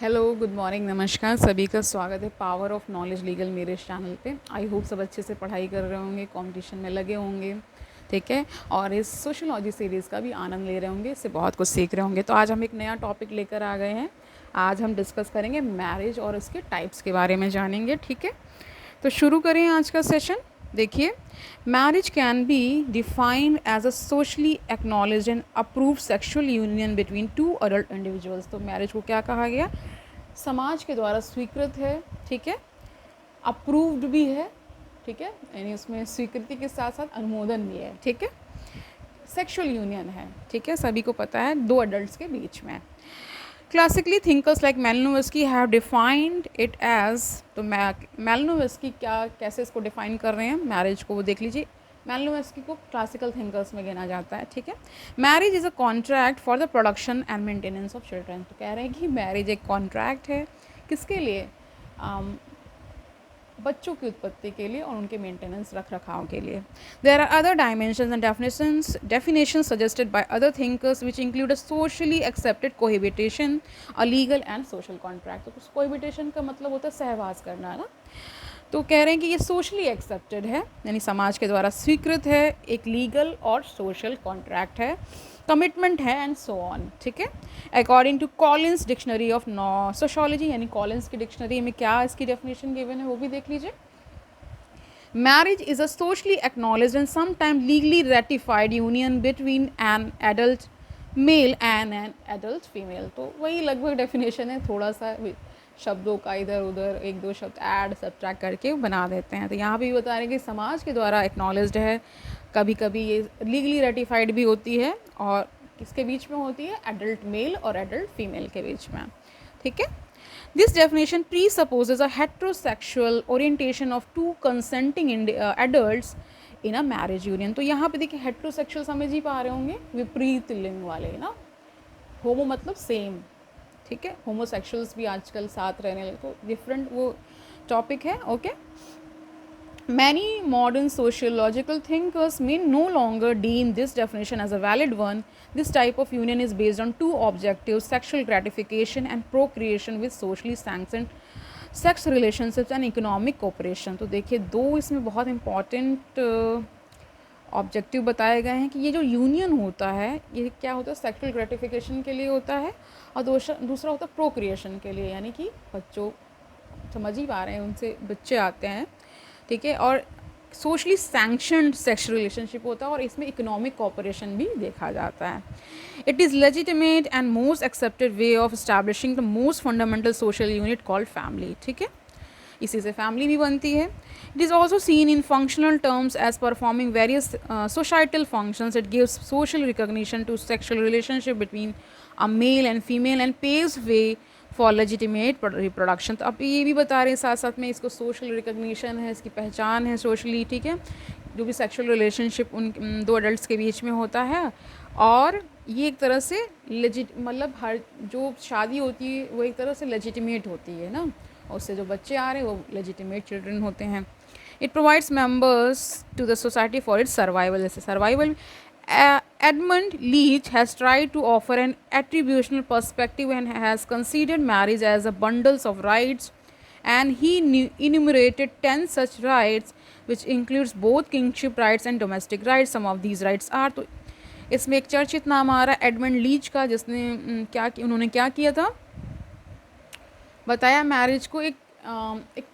Hello, good morning, नमस्कार। सभी का स्वागत है पावर ऑफ नॉलेज लीगल मेरे इस चैनल पे। आई होप सब अच्छे से पढ़ाई कर रहे होंगे, कंपटीशन में लगे होंगे, ठीक है। और इस सोशलॉजी सीरीज़ का भी आनंद ले रहे होंगे, इससे बहुत कुछ सीख रहे होंगे। तो आज हम एक नया टॉपिक लेकर आ गए हैं। आज हम डिस्कस करेंगे मैरिज और इसके टाइप्स के बारे में जानेंगे, ठीक है। तो शुरू करें आज का सेशन। देखिए, marriage can be defined as a socially acknowledge and approve sexual union between two adult individuals. तो मैरिज को क्या कहा गया? समाज के द्वारा स्वीकृत है, ठीक है, अप्रूव्ड भी है, ठीक है, यानी उसमें स्वीकृति के साथ साथ अनुमोदन भी है, ठीक है। सेक्सुअल यूनियन है, ठीक है, सभी को पता है, दो अडल्ट्स के बीच में। Classically thinkers like Malinowski have defined it as, तो मेलिनोवस्की क्या कैसे इसको डिफाइन कर रहे हैं मैरिज को, वो देख लीजिए। मेलिनोवस्की को क्लासिकल थिंकर्स में गिना जाता है, ठीक है। Marriage is a contract for the production and maintenance of children. तो कह रहे हैं कि मैरिज एक कॉन्ट्रैक्ट है, किसके लिए? बच्चों की उत्पत्ति के लिए और उनके मेंटेनेंस रख रखाव के लिए। There are other dimensions and definitions suggested by other thinkers which include a socially accepted cohabitation, a legal and social contract। तो cohabitation का मतलब होता है सहवास करना ना। तो कह रहे हैं कि ये सोशली एक्सेप्टेड है, यानी समाज के द्वारा स्वीकृत है, एक लीगल और सोशल कॉन्ट्रैक्ट है, कमिटमेंट है एंड सो ऑन, ठीक है। According to Collins dictionary of sociology, यानी कॉलिन्स की डिक्शनरी में क्या इसकी डेफिनेशन गिवन है वो भी देख लीजिए। Marriage is a socially acknowledged and sometime legally ratified union between an adult male and an adult female. तो वही लगभग डेफिनेशन है, थोड़ा सा शब्दों का इधर उधर एक दो शब्द ऐड सब्ट्रैक्ट करके बना देते हैं। तो यहाँ भी बता रहे हैं कि समाज के द्वारा एक्नॉलेज्ड है, कभी कभी ये लीगली रेटिफाइड भी होती है, और किसके बीच में होती है? एडल्ट मेल और एडल्ट फीमेल के बीच में, ठीक है। This definition presupposes a heterosexual orientation of two consenting adults in a marriage union. तो यहाँ पे देखिए, हेट्रोसेक्सुअल समझ ही पा रहे होंगे, विपरीत लिंग वाले ना। होमो मतलब सेम, ठीक है, होमोसेक्सुअल्स भी आजकल साथ रहने लगे, तो डिफरेंट वो टॉपिक है, okay. Many modern sociological thinkers may no longer deem this definition as a valid one. This type of union is based on two objectives: sexual gratification and procreation with socially sanctioned sex relationships and economic cooperation। तो देखिए, दो इसमें बहुत important objective बताए गए हैं कि ये जो यूनियन होता है, ये क्या होता है? सेक्सुअल ग्रेटिफिकेशन के लिए होता है, और दूसरा होता है प्रोक्रिएशन के लिए, यानी कि बच्चों, समझ ही पा रहे हैं, उनसे बच्चे आते हैं, ठीक है। और सोशली सैंक्शनड सेक्स रिलेशनशिप होता है, और इसमें इकोनॉमिक कॉपरेशन भी देखा जाता है। It is legitimate and most accepted way of establishing the most fundamental social unit called family, ठीक है। इसी से फैमिली भी बनती है। It is also seen in functional terms as performing various societal functions. It gives social recognition to sexual relationship between a male and female and paves way for legitimate reproduction. तो अब ये भी बता रहे हैं साथ साथ में, इसको सोशल रिकॉग्निशन है, इसकी पहचान है सोशली, ठीक है, जो भी सेक्शुअल रिलेशनशिप उन दो अडल्ट्स के बीच में होता है। और ये एक तरह से मतलब हर जो शादी होती है वो एक तरह से लेजिटिमेट होती है ना, और उससे जो बच्चे आ रहे हैं वो लेजिटिमेट चिल्ड्रन होते हैं। It provides members to the society for its survival. जैसे survival, Edmund Leach has tried to offer an attributional perspective and has considered marriage as a bundles of rights, and he enumerated 10 such rights which includes both kingship rights and domestic rights. Some of these rights are, तो इसमें एक चर्चित नाम आ रहा है Edmund Leach का, जिसने उन्होंने क्या किया था, बताया मैरिज को एक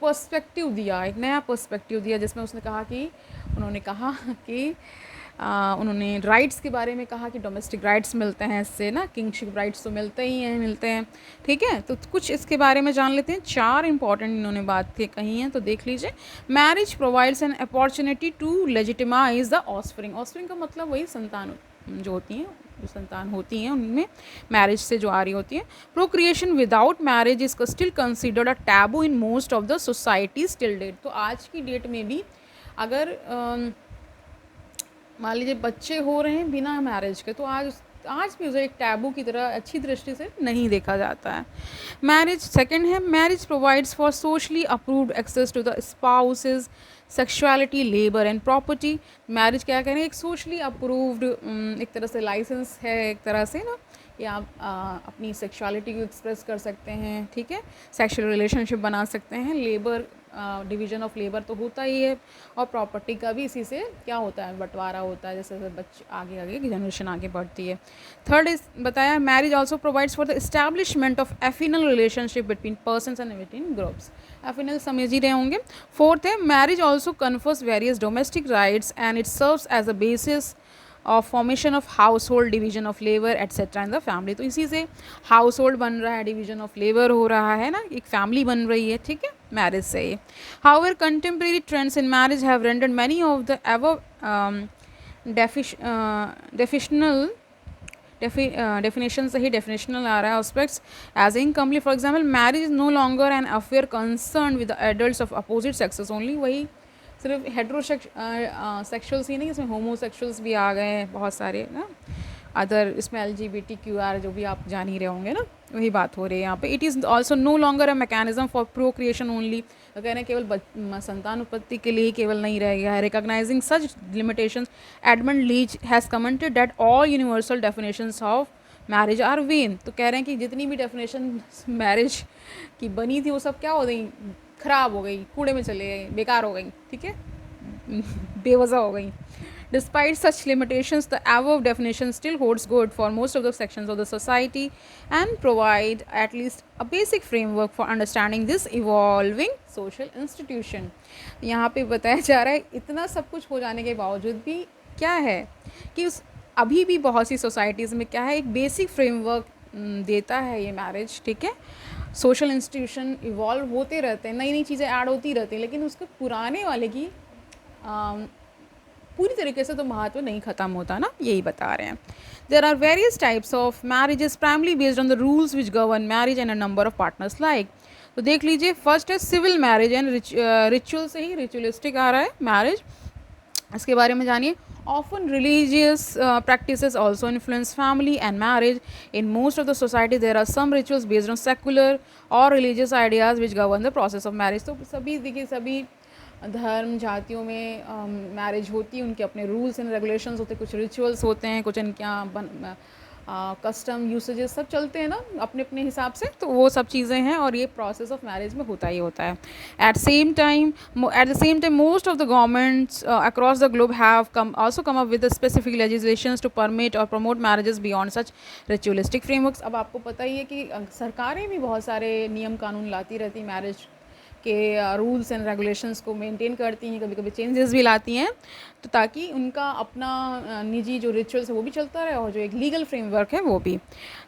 पर्सपेक्टिव दिया, एक नया पर्सपेक्टिव दिया, जिसमें उसने कहा कि उन्होंने राइट्स के बारे में कहा कि डोमेस्टिक राइट्स मिलते हैं इससे ना, किंगशिप राइट्स तो मिलते हैं, ठीक है। तो कुछ इसके बारे में जान लेते हैं। 4 इंपॉर्टेंट इन्होंने बातें कही हैं, तो देख लीजिए। Marriage provides an opportunity to legitimize the offspring. Offspring का मतलब वही संतान जो होती हैं, जो संतान होती हैं उनमें मैरिज से जो आ रही होती है। Procreation without marriage is still considered a taboo in most of the society still date. तो आज की डेट में भी अगर मान लीजिए बच्चे हो रहे हैं बिना मैरिज के, तो आज भी उसे एक टैबू की तरह अच्छी दृष्टि से नहीं देखा जाता है। मैरिज सेकंड है, marriage provides for socially approved access to the spouses sexuality, labour and property. Marriage क्या करें, एक सोशली अप्रूव्ड एक तरह से लाइसेंस है, एक तरह से ना, या आप अपनी सेक्सुअलिटी को एक्सप्रेस कर सकते हैं, ठीक है, सेक्सुअल रिलेशनशिप बना सकते हैं। लेबर, डिवीजन ऑफ लेबर तो होता ही है, और प्रॉपर्टी का भी इसी से क्या होता है, बंटवारा होता है, जैसे जैसे बच्चे आगे आगे की जनरेशन आगे बढ़ती है। थर्ड इज बताया, marriage also provides for the establishment of affinal relationship between persons and between groups. Affinal समझ ही रहे होंगे। फोर्थ है, marriage also confers various domestic rights and it serves as a basis of formation of household, division of labour et cetera in the family. तो इसी से house hold बन रहा है, डिवीजन ऑफ लेबर हो रहा है ना, एक फैमिली बन रही है, ठीक है, मैरिज से ही। However contemporary trends in marriage have rendered many of the above definitional definition से ही डेफिनेशनल आ रहा है aspects as incomplete. For example, marriage is no longer an affair concern with the adults of opposite sexes only. वही सिर्फ सेक्शुअल्स ही नहीं, इसमें homosexuals भी आ गए हैं बहुत सारे ना, अदर इसमें LGBTQR जो भी आप जान ही रहे होंगे ना, वही बात हो रही है यहाँ पे। It is also no longer a mechanism for procreation only. तो कह रहे हैं केवल संतान उत्पत्ति के लिए केवल नहीं रह गया है। Recognising such limitations, Edmund Leach has commented that all universal definitions of marriage are vain. तो कह रहे हैं कि जितनी भी डेफिनेशन मैरिज की बनी थी वो सब क्या हो गई, ख़राब हो गई, कूड़े में चले गई, बेकार हो गई, ठीक है, बेवजह हो गई। Despite such limitations, the above definition still holds good for most of the sections of the society and provide at least a basic framework for understanding this evolving social institution. यहाँ पे बताया जा रहा है इतना सब कुछ हो जाने के बावजूद भी क्या है कि उस अभी भी बहुत सी सोसाइटीज़ में क्या है, एक बेसिक फ्रेमवर्क देता है ये मैरिज, ठीक है। सोशल इंस्टीट्यूशन इवॉल्व होते रहते हैं, नई नई चीज़ें ऐड होती रहती हैं, लेकिन उसके पुराने वाले की पूरी तरीके से तो महत्व नहीं ख़त्म होता ना, यही बता रहे हैं। There are various types of marriages primarily based on the rules which govern marriage and a number of partners like. तो देख लीजिए, फर्स्ट है सिविल मैरिज एंड रिचुअल से ही रिचुअलिस्टिक आ रहा है मैरिज, इसके बारे में जानिए। Often religious practices also influence family and marriage. In most of the society, there are some rituals based on secular or religious ideas which govern the process of marriage. तो सभी देखिए, सभी धर्म जातियों में मैरिज होती है, उनके अपने रूल्स एंड रेगुलेशंस होते हैं, कुछ रिचुअल्स होते हैं, कुछ इनके यहाँ कस्टम यूसेजेस सब चलते हैं ना अपने अपने हिसाब से, तो वो सब चीज़ें हैं और ये प्रोसेस ऑफ मैरिज में होता ही होता है। At the same time most of the governments across the globe have also come up with the specific legislations to permit or promote marriages beyond such ritualistic frameworks। अब आपको पता ही है कि सरकारें भी बहुत सारे नियम कानून लाती रहती मैरिज के रूल्स एंड रेगुलेशंस को मेंटेन करती हैं, कभी कभी चेंजेस भी लाती हैं, तो ताकि उनका अपना निजी जो रिचुअल्स है वो भी चलता रहे और जो एक लीगल फ्रेमवर्क है वो भी।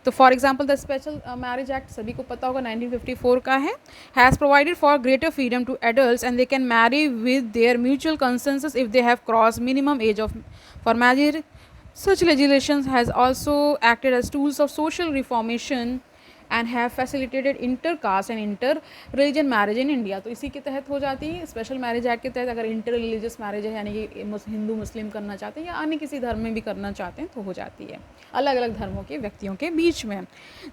तो for example the special marriage act सभी को पता होगा 1954 का है, has provided for greater freedom to adults and they can marry with their mutual consensus if they have cross minimum age of for marriage. Such legislation has also acted as tools of social reformation and have facilitated intercaste and inter-religion marriage in India। तो इसी के तहत हो जाती है special marriage act के तहत। अगर इंटर रिलीजियस मैरिज है यानी कि हिंदू मुस्लिम करना चाहते हैं या अन्य किसी धर्म में भी करना चाहते हैं तो हो जाती है अलग अलग धर्मों के व्यक्तियों के बीच में।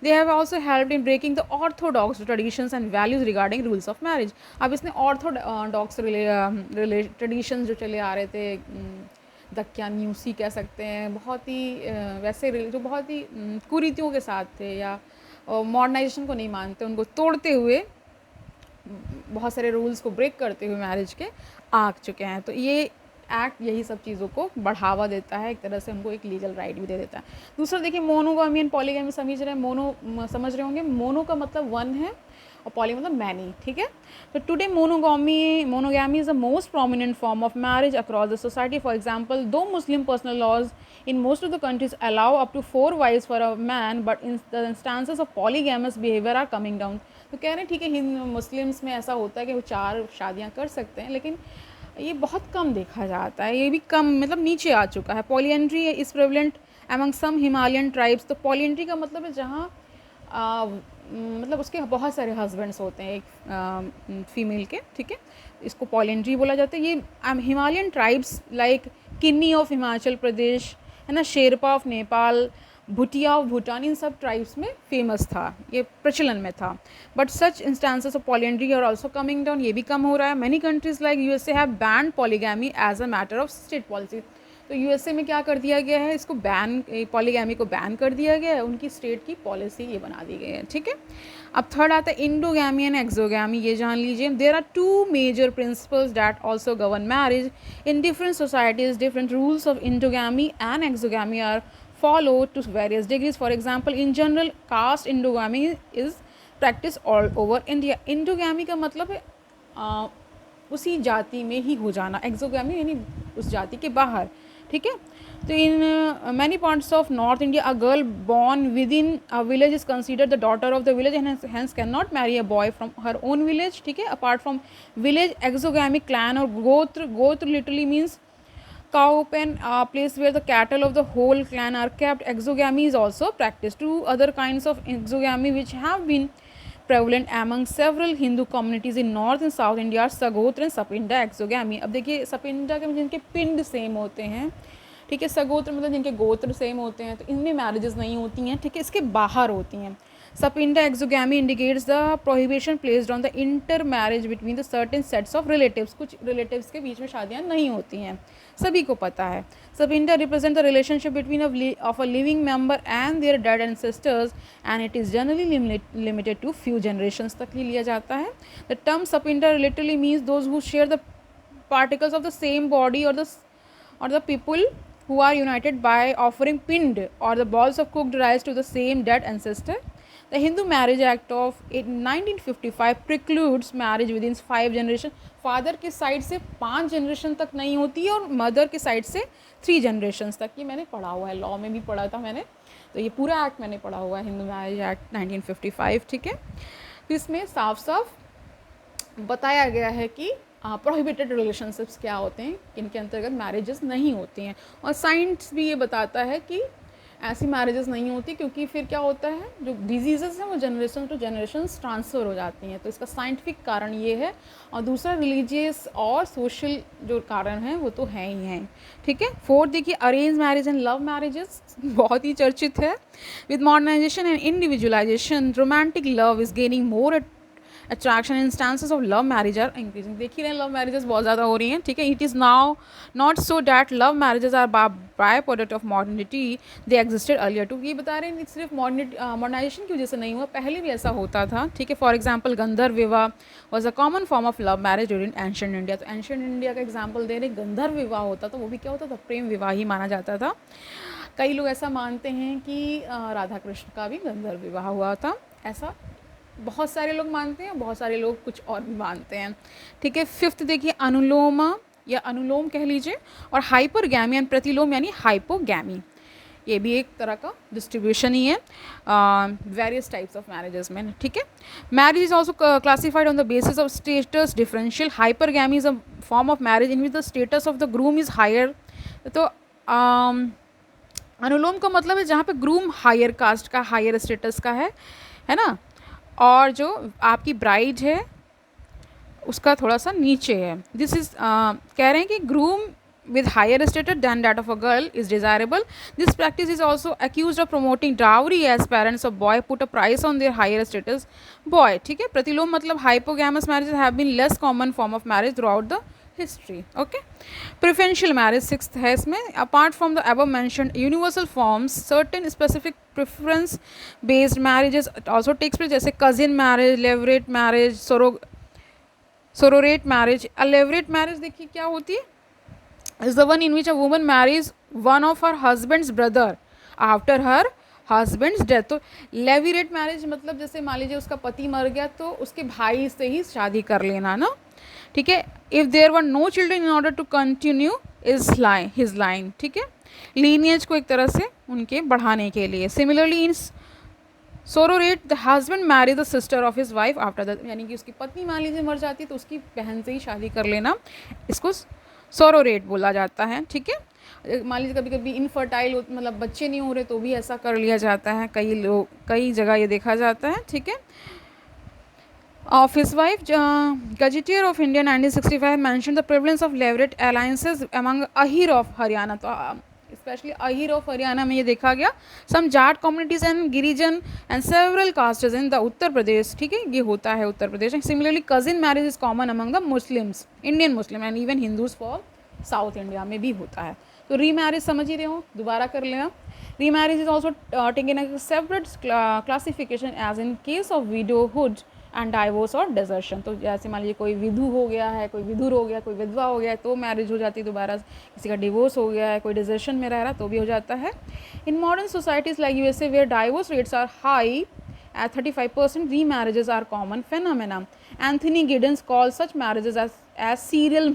They have also helped in breaking the orthodox traditions and values regarding rules of marriage. अब इसने ऑर्थोडॉक्स ट्रेडिशंस जो चले आ रहे थे, दक्यान्यूसी कह सकते हैं, बहुत ही वैसे जो बहुत ही कुरीतियों के साथ थे या मॉडर्नाइजेशन को नहीं मानते, उनको तोड़ते हुए बहुत सारे रूल्स को ब्रेक करते हुए मैरिज के आ चुके हैं। तो ये एक्ट यही सब चीज़ों को बढ़ावा देता है, एक तरह से उनको एक लीगल राइट भी दे देता है। दूसरा देखिए, मोनोगामी एंड पॉलीगामी समझ रहे हैं। मोनो समझ रहे होंगे, मोनो का मतलब वन है और पॉली मतलब मैनी, ठीक है। तो today monogamy is the most prominent form of marriage across the society. For example, though Muslim personal laws in most of the countries allow up to 4 wives for a man, but in the instances of polygamous behavior are coming down। तो कह रहे हैं ठीक है, Muslims में ऐसा होता है कि वो 4 शादियां कर सकते हैं, लेकिन ये बहुत कम देखा जाता है, ये भी कम मतलब नीचे आ चुका है। Polyandry is prevalent among some Himalayan tribes। तो पॉलीएंड्री का मतलब है जहाँ मतलब उसके बहुत सारे हस्बैंड्स होते हैं एक फीमेल के, ठीक है, इसको पॉलीएंड्री बोला जाता है। ये Himalayan tribes like Kinnauri of Himachal Pradesh है ना, शेरपा ऑफ नेपाल, भूटिया ऑफ भूटान, इन सब ट्राइब्स में फेमस था, ये प्रचलन में था। But such instances of polyandry are also coming down, ये भी कम हो रहा है। Many countries like USA have banned polygamy as a matter of state policy. तो यूएसए में क्या कर दिया गया है, इसको बैन, पॉलीगैमी को बैन कर दिया गया है, उनकी स्टेट की पॉलिसी ये बना दी गई है, ठीक है। अब थर्ड आता है इंडोगैमी एंड एक्सोगैमी, ये जान लीजिए। There are two major principles that also govern marriage in different societies. Different rules of endogamy and exogamy are followed to various degrees. For example, in general, caste endogamy is practiced all over India. Endogamy का मतलब है उसी जाति में ही हो जाना, exogamy यानी उस जाति के बाहर, ठीक है। तो in many parts of north India a girl born within a village is considered the daughter of the village and hence can not marry a boy from her own village, ठीक है। Apart from village, exogamic clan और गोत्र, gotra literally means cow pen, a place where the cattle of the whole clan are kept. Exogamy is also practiced. Two other kinds of exogamy which have been prevalent among several Hindu communities in North and South India are सगोत्र and सपिंडा exogamy. अब देखिए सपिंडा के जिनके पिंड same होते हैं, ठीक है, सगोत्र मतलब जिनके गोत्र सेम होते हैं, तो इनमें मैरिजेस नहीं होती हैं, ठीक है, इसके बाहर होती हैं। Sapinda exogamy indicates the prohibition placed on the intermarriage between the certain sets of relatives. कुछ रिलेटिव्स के बीच में शादियाँ नहीं होती हैं, सभी को पता है। Sapinda represent the relationship between of a living member and their dead ancestors and it is generally limited to few generations तक ही लिया जाता है। The term sapinda literally means those who share the particles of the same body और the people who are united by offering pind or the balls of cooked rice to the same dead ancestor. The Hindu Marriage Act of 1955 precludes marriage within 5 generation. Father के side से 5 generation तक नहीं होती है और mother के side से 3 generations तक। ये मैंने पढ़ा हुआ है, लॉ में भी पढ़ा था मैंने, तो ये पूरा एक्ट मैंने पढ़ा हुआ है, हिंदू मैरिज एक्ट 1955, ठीक है। तो इसमें साफ साफ बताया गया है कि प्रोहिबिटेड रिलेशनशिप्स क्या होते हैं, इनके अंतर्गत मैरिजेस नहीं होती हैं। और साइंस भी ये बताता है कि ऐसी मैरिजेस नहीं होती, क्योंकि फिर क्या होता है, जो डिजीज़ेस हैं वो जनरेशन टू जनरेशन ट्रांसफ़र हो जाती हैं। तो इसका साइंटिफिक कारण ये है, और दूसरा रिलीजियस और सोशल जो कारण हैं वो तो हैं ही हैं, ठीक है। फोर्थ देखिए, arrange marriage and love marriages बहुत ही चर्चित है। With modernisation and individualisation romantic love is gaining more attraction, instances of love marriage are increasing. देख ही रहे हैं लव मैरिजेस बहुत ज़्यादा हो रही हैं, ठीक है। It is now not so that love marriages are by product of modernity, they existed earlier too. ये बता रहे हैं सिर्फ मॉडर्नाइजेशन की वजह से नहीं हुआ, पहले भी ऐसा होता था, ठीक है। फॉर एग्जाम्पल गंधर्व विवाह was a common form of love marriage during ancient India. तो एंशिएंट इंडिया का एग्जाम्पल दे रहे, गंधर्व विवाह होता था, वो भी क्या होता था, प्रेम विवाह ही माना जाता था। कई लोग ऐसा मानते हैं कि राधा कृष्ण का भी गंधर्व विवाह हुआ था, ऐसा बहुत सारे लोग मानते हैं, बहुत सारे लोग कुछ और भी मानते हैं, ठीक है। फिफ्थ देखिए, अनुलोम या अनुलोम कह लीजिए, और हाइपरगैमी एंड प्रतिलोम यानी हाइपोगैमी, ये भी एक तरह का डिस्ट्रीब्यूशन ही है वेरियस टाइप्स ऑफ मैरिजेस में, ठीक है। Marriage is also classified on the basis of status differential. Hypergamy is a form of marriage in which the status of the groom is higher. तो अनुलोम का मतलब है जहाँ पे ग्रूम हायर कास्ट का, हायर स्टेटस का है ना, और जो आपकी ब्राइड है उसका थोड़ा सा नीचे है। दिस इज कह रहे हैं कि groom with higher status than that of a girl is desirable. This practice is also accused of promoting dowry as parents of boy put a price on their higher status boy, ठीक है। प्रतिलोम मतलब hypogamous marriages have been less common form of marriage throughout the history, okay. Preferential marriage sixth है इसमें, apart from the above mentioned universal forms, certain specific preference based marriages also takes place, जैसे cousin marriage, levirate marriage, sororate marriage। a levirate marriage देखिए क्या होती है, is the one in which a woman marries one of her husband's brother after her husband's death। तो levirate marriage मतलब जैसे मान लीजिए उसका पति मर गया तो उसके भाई से ही शादी कर लेना ना, ठीक है। if there were no children in order to continue his line, ठीक है, lineage को एक तरह से उनके बढ़ाने के लिए। similarly in sororate the husband marry the sister of his wife after the, यानी कि उसकी पत्नी मान लीजिए मर जाती तो उसकी बहन से ही शादी कर लेना, इसको सोरोरेट बोला जाता है, ठीक है। मान लीजिए कभी कभी इनफर्टाइल मतलब बच्चे नहीं हो रहे तो भी ऐसा कर लिया जाता है, कई जगह ये देखा जाता है, ठीक है। Of his wife gazetteer of India 1965 mention the prevalence of levirate alliances among Ahir of Haryana. तो स्पेशली अहीर ऑफ हरियाणा में ये देखा गया। Some Jat communities and Girijan and several castes in the Uttar Pradesh, ठीक है, ये होता है Uttar Pradesh. Similarly cousin marriage is common among the Muslims, Indian Muslim and even Hindus for South India में भी होता है। तो री मैरिज समझ ही रहे हो, दोबारा कर लेना। Remarriage is also taken a separate classification as in case of widowhood and divorce और डिजर्शन। तो जैसे मान लीजिए कोई विधु हो गया है, कोई विधुर हो गया, कोई विधवा हो गया है तो मैरिज हो जाती है दोबारा, किसी का डिवोर्स हो गया है, कोई डिजर्शन में रह रहा तो भी हो जाता है। In modern societies like USA where divorce rates are high at 35%, remarriages are common phenomena. Anthony Giddens calls such marriages as serial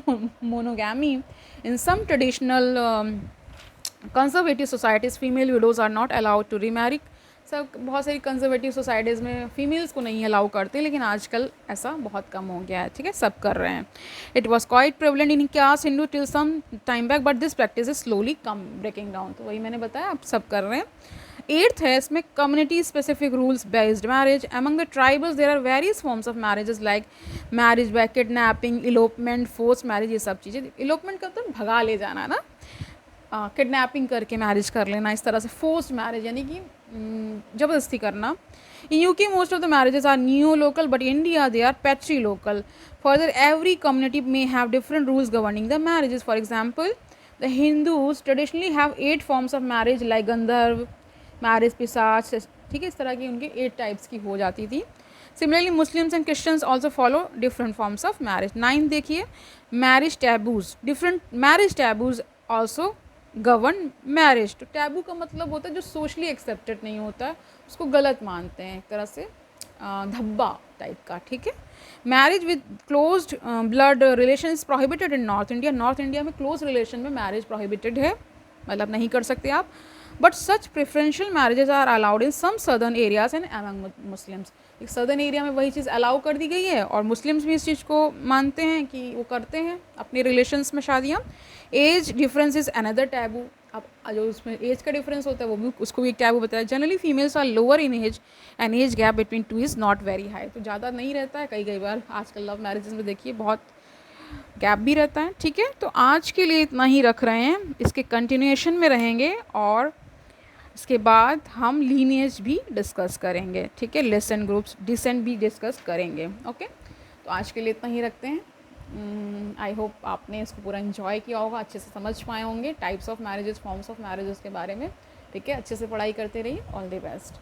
monogamy. In some traditional conservative societies, female widows are not allowed to remarry. सब बहुत सारी conservative societies में females को नहीं allow करते, लेकिन आजकल ऐसा बहुत कम हो गया है, ठीक है, सब कर रहे हैं। It was quite prevalent in caste Hindu till some time back, but this practice is slowly come breaking down. तो वही मैंने बताया, अब सब कर रहे हैं। एट्थ है इसमें community specific rules based marriage. Among the tribals there are various forms of marriages like marriage by kidnapping, elopement, force marriage, ये सब चीज़ें। इलोपमेंट का तो भगा ले जाना ना, किडनैपिंग करके मैरिज कर लेना, इस तरह से फोर्स्ड मैरिज यानी कि ज़बरदस्ती करना। In UK most of the marriages are neolocal, but India they are patrilocal. Further every community may have different rules governing the marriages. For example the Hindus traditionally have 8 forms of marriage like Gandharva marriage, Pishacha, ठीक है, इस तरह की उनके 8 types की हो जाती थी। Similarly Muslims and Christians also follow different forms of marriage. 9 देखिए, marriage taboos, different marriage taboos also govern marriage. तो टैबू का मतलब होता है जो सोशली एक्सेप्टेड नहीं होता है, उसको गलत मानते हैं, एक तरह से धब्बा टाइप का, ठीक है। Marriage with closed blood relation is prohibited in north India. North India में क्लोज रिलेशन में मैरिज प्रोहिबिटेड है, मतलब नहीं कर सकते आप। But such preferential marriages are allowed in some southern areas and among Muslims. एक सदर्न एरिया में वही चीज़ अलाउ कर दी गई है और मुस्लिम्स भी इस चीज़ को मानते हैं कि वो करते हैं अपने रिलेशंस में शादियाँ। Age difference is another taboo. अब जो उसमें एज का डिफरेंस होता है वो भी, उसको भी एक टैबू बताया। Generally females are lower in age and age gap between two is not very high. तो ज़्यादा नहीं रहता है, कई बार आजकल लव मैरिजेस में देखिए बहुत गैप भी रहता है, ठीक है। तो आज के लिए इतना ही रख रहे हैं, इसके कंटिन्यूएशन में रहेंगे और इसके बाद हम लीनिएज भी डिस्कस करेंगे, ठीक है, लेसन ग्रुप्स, डिसेंट भी डिस्कस करेंगे, ओके। तो आज के लिए इतना ही रखते हैं। आई होप आपने इसको पूरा एंजॉय किया होगा, अच्छे से समझ पाए होंगे types of marriages, forms of marriages के बारे में, ठीक है। अच्छे से पढ़ाई करते रहिए, ऑल द बेस्ट।